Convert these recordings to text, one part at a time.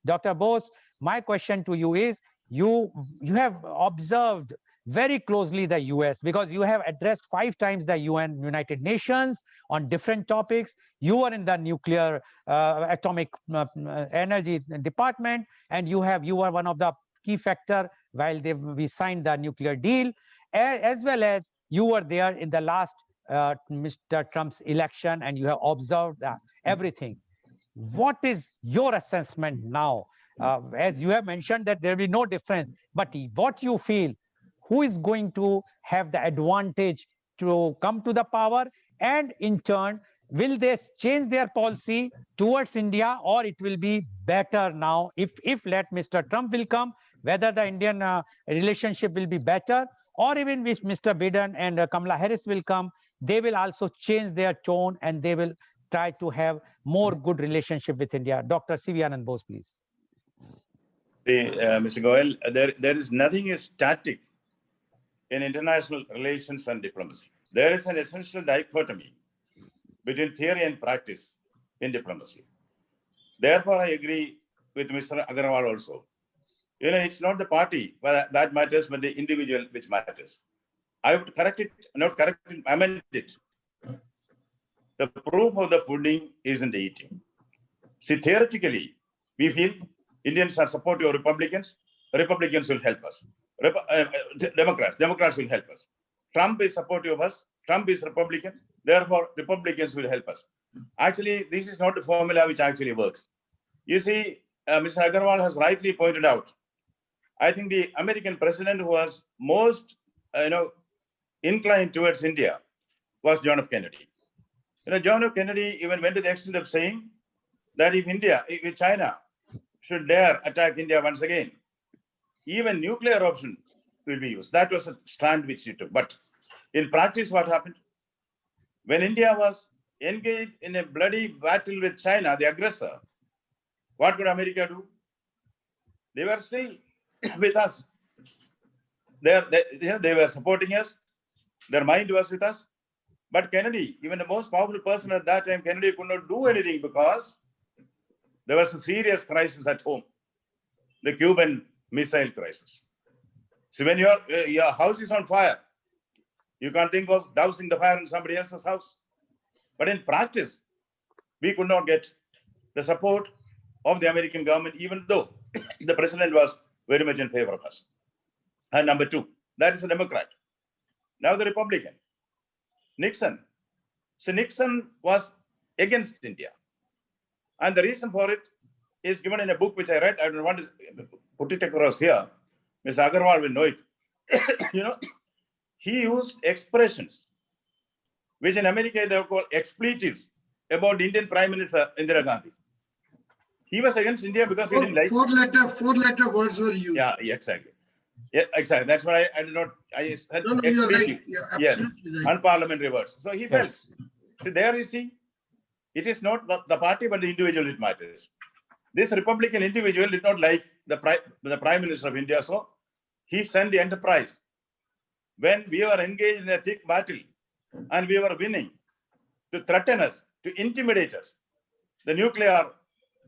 Dr. Bose, my question to you is, you have observed very closely the US, because you have addressed 5 times the United Nations on different topics. You were in the nuclear atomic energy department, and you were one of the key factor while we signed the nuclear deal, as well as you were there in the last Mr. Trump's election, and you have observed everything. What is your assessment now? As you have mentioned that there will be no difference, but what you feel, who is going to have the advantage to come to the power, and in turn, will they change their policy towards India, or it will be better now if let Mr. Trump will come, whether the Indian relationship will be better, or even if Mr. Biden and Kamala Harris will come, they will also change their tone and they will try to have more good relationship with India. Dr. C.V. Anand Bose, please. Mr. Goel, there is nothing static in international relations and diplomacy. There is an essential dichotomy between theory and practice in diplomacy. Therefore, I agree with Mr. Agarwal also. It's not the party that matters, but the individual which matters. I would amend it. The proof of the pudding is in the eating. See, theoretically, we feel Indians are supportive of Republicans. Republicans will help us. Democrats will help us. Trump is supportive of us. Trump is Republican. Therefore, Republicans will help us. Actually, this is not the formula which actually works. You see, Mr. Agarwal has rightly pointed out, I think the American president who was most, inclined towards India was John F. Kennedy. John F. Kennedy even went to the extent of saying that if China should dare attack India once again, even nuclear option will be used. That was a stand which he took. But in practice, what happened? When India was engaged in a bloody battle with China, the aggressor, what could America do? They were still with us. They were supporting us. Their mind was with us. But Kennedy, even the most powerful person at that time, Kennedy could not do anything because there was a serious crisis at home, the Cuban Missile Crisis. So when your house is on fire, you can't think of dousing the fire in somebody else's house. But in practice, we could not get the support of the American government, even though the president was very much in favor of us. And number two, that is a Democrat. Now the Republican, Nixon. So Nixon was against India. And the reason for it is given in a book which I read. I don't want to put it across here. Mr. Agarwal will know it. He used expressions which in America they are called expletives about the Indian Prime Minister Indira Gandhi. He was against India because he didn't like four-letter words were used. Yeah, exactly. Yeah, exactly. That's why I did not. I said no, you're right. Yeah, absolutely yes, right. unparliamentary words. So he felt. See, there you see, it is not the party but the individual it matters. This Republican individual did not like the Prime Minister of India, so he sent the Enterprise. When we were engaged in a thick battle and we were winning, to threaten us, to intimidate us, the nuclear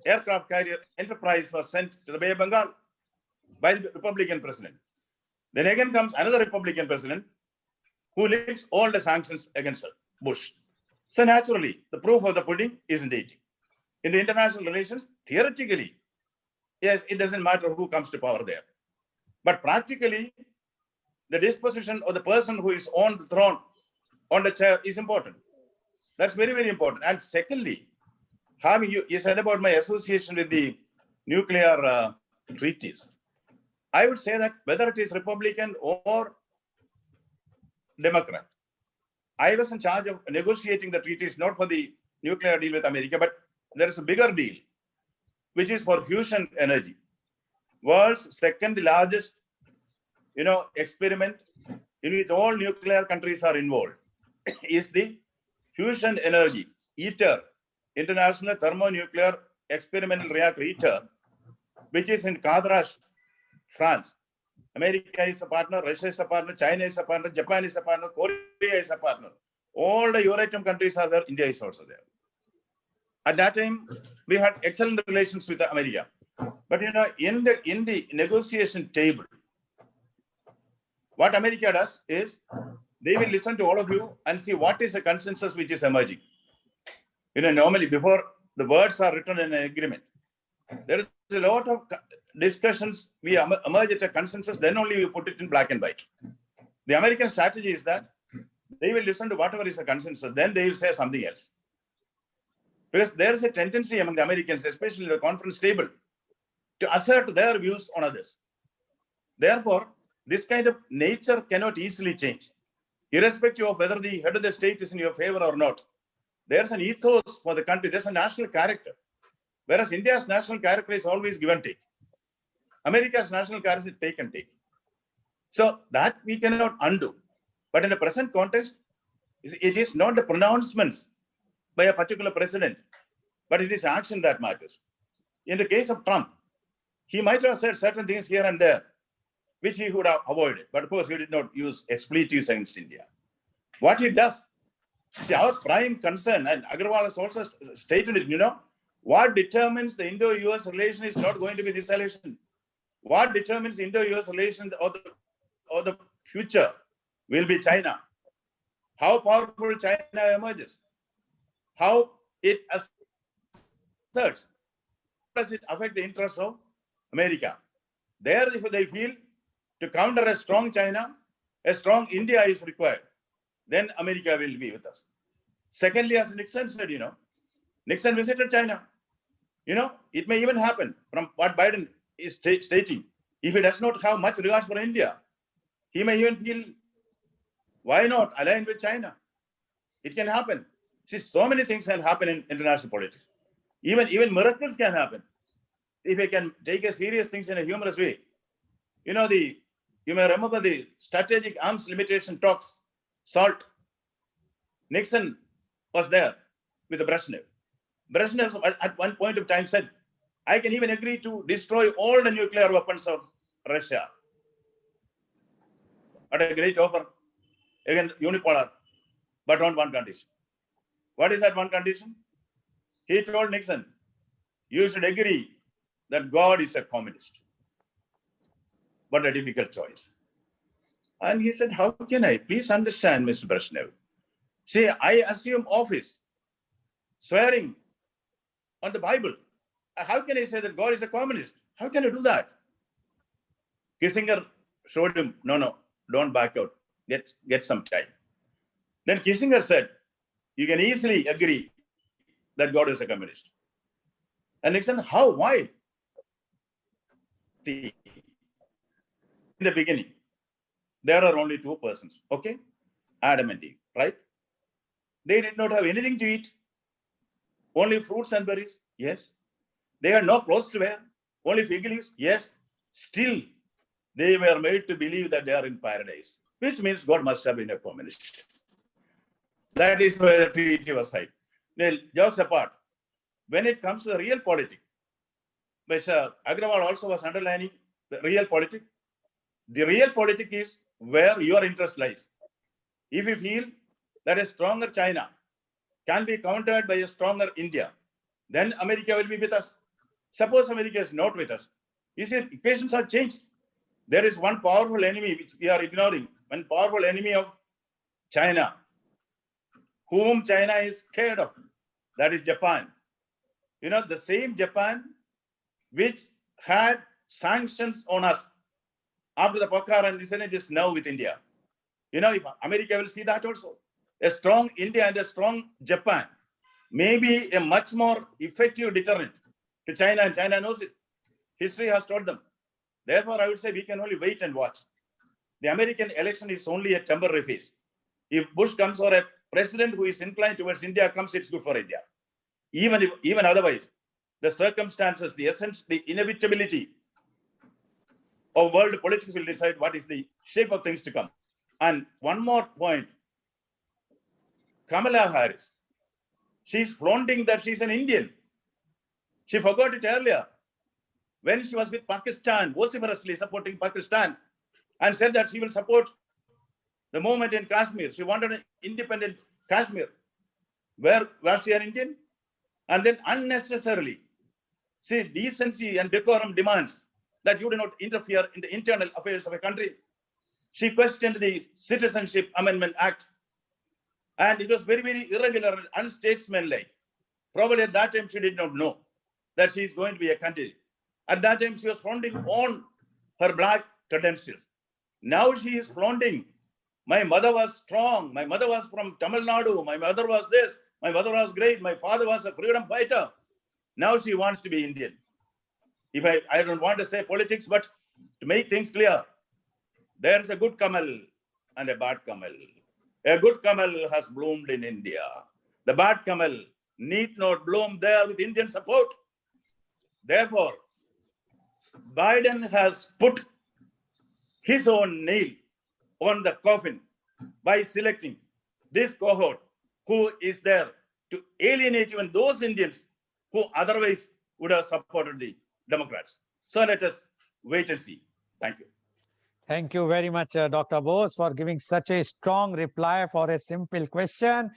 aircraft carrier Enterprise was sent to the Bay of Bengal by the Republican president. Then again comes another Republican president who lifts all the sanctions against Bush. So naturally, the proof of the pudding is in the eating. In the international relations, theoretically, yes, it doesn't matter who comes to power there. But practically, the disposition of the person who is on the throne, on the chair, is important. That's very, very important. And secondly, having you said about my association with the nuclear treaties. I would say that whether it is Republican or Democrat, I was in charge of negotiating the treaties, not for the nuclear deal with America, but there is a bigger deal, which is for fusion energy. World's second largest, experiment in which all nuclear countries are involved is the fusion energy, ITER, International Thermonuclear Experimental Reactor, ITER, which is in Cadarache, France. America is a partner, Russia is a partner, China is a partner, Japan is a partner, Korea is a partner. All the Euratom countries are there, India is also there. At that time, we had excellent relations with America. But in the negotiation table, what America does is they will listen to all of you and see what is the consensus which is emerging. Normally before the words are written in an agreement, there is a lot of discussions. We emerge at a consensus, then only we put it in black and white. The American strategy is that they will listen to whatever is the consensus, then they will say something else. Because there is a tendency among the Americans, especially the conference table, to assert their views on others. Therefore, this kind of nature cannot easily change. Irrespective of whether the head of the state is in your favor or not, there's an ethos for the country, there's a national character. Whereas India's national character is always give and take. America's national character is take and take. So that we cannot undo. But in the present context, it is not the pronouncements by a particular president, but it is action that matters. In the case of Trump, he might have said certain things here and there, which he would have avoided. But of course, he did not use expletives against India. What he does, see, our prime concern, and Agarwal has also stated it, what determines the Indo-US relation is not going to be this election. What determines Indo-US relations or the future will be China. How powerful China emerges. How it asserts. Does it affect the interests of America? There, if they feel to counter a strong China, a strong India is required, then America will be with us. Secondly, as Nixon said, Nixon visited China. It may even happen from what Biden is stating. If he does not have much regard for India, he may even feel, why not align with China? It can happen. See, so many things can happen in international politics. Even miracles can happen if we can take a serious things in a humorous way. You may remember the strategic arms limitation talks, SALT. Nixon was there with Brezhnev. Brezhnev at one point of time said, I can even agree to destroy all the nuclear weapons of Russia. At a great offer, again unipolar, but on one condition. What is that one condition? He told Nixon, you should agree that God is a communist. What a difficult choice. And he said, how can I? Please understand, Mr. Brezhnev. See, I assume office, swearing on the Bible. How can I say that God is a communist? How can I do that? Kissinger showed him, no, don't back out. Get some time. Then Kissinger said, you can easily agree that God is a communist. And Nixon, how? Why? See, in the beginning, there are only two persons, okay? Adam and Eve, right? They did not have anything to eat, only fruits and berries, yes. They had no clothes to wear, only fig leaves, yes. Still, they were made to believe that they are in paradise, which means God must have been a communist. That is where the treaty was signed. Now, jokes apart, when it comes to the real politics, Mr. Agrawal also was underlining the real politics. The real politics is where your interest lies. If you feel that a stronger China can be countered by a stronger India, then America will be with us. Suppose America is not with us. You see, equations are changed. There is one powerful enemy which we are ignoring, one powerful enemy of China, whom China is scared of. That is Japan. The same Japan which had sanctions on us after the Pokhara incident is now with India. If America will see that also. A strong India and a strong Japan may be a much more effective deterrent to China, and China knows it. History has told them. Therefore, I would say we can only wait and watch. The American election is only a temporary phase. If Bush comes or a president who is inclined towards India comes, it's good for India. Even otherwise, the circumstances, the essence, the inevitability of world politics will decide what is the shape of things to come. And one more point, Kamala Harris, she's flaunting that she's an Indian. She forgot it earlier when she was with Pakistan, vociferously supporting Pakistan, and said that she will support the movement in Kashmir. She wanted an independent Kashmir. Where was she an Indian? And then unnecessarily, See, decency and decorum demands that you do not interfere in the internal affairs of a country. She questioned the Citizenship Amendment Act, and it was very, very irregular and unstatesmanlike. Probably at that time, she did not know that she is going to be a candidate. At that time, she was flaunting on her black credentials. Now she is flaunting. My mother was strong. My mother was from Tamil Nadu. My mother was this. My mother was great. My father was a freedom fighter. Now she wants to be Indian. If I don't want to say politics, but to make things clear, there is a good Kamal and a bad Kamal. A good Kamal has bloomed in India. The bad Kamal need not bloom there with Indian support. Therefore, Biden has put his own nail on the coffin by selecting this cohort who is there to alienate even those Indians who otherwise would have supported the Democrats. So let us wait and see. Thank you. Thank you very much, Dr. Bose, for giving such a strong reply for a simple question.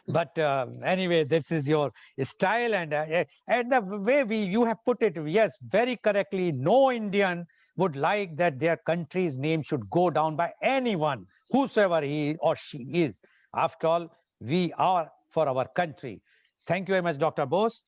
But anyway, this is your style, and the way you have put it, yes, very correctly. No Indian would like that their country's name should go down by anyone, whosoever he or she is. After all, we are for our country. Thank you very much, Dr. Bose.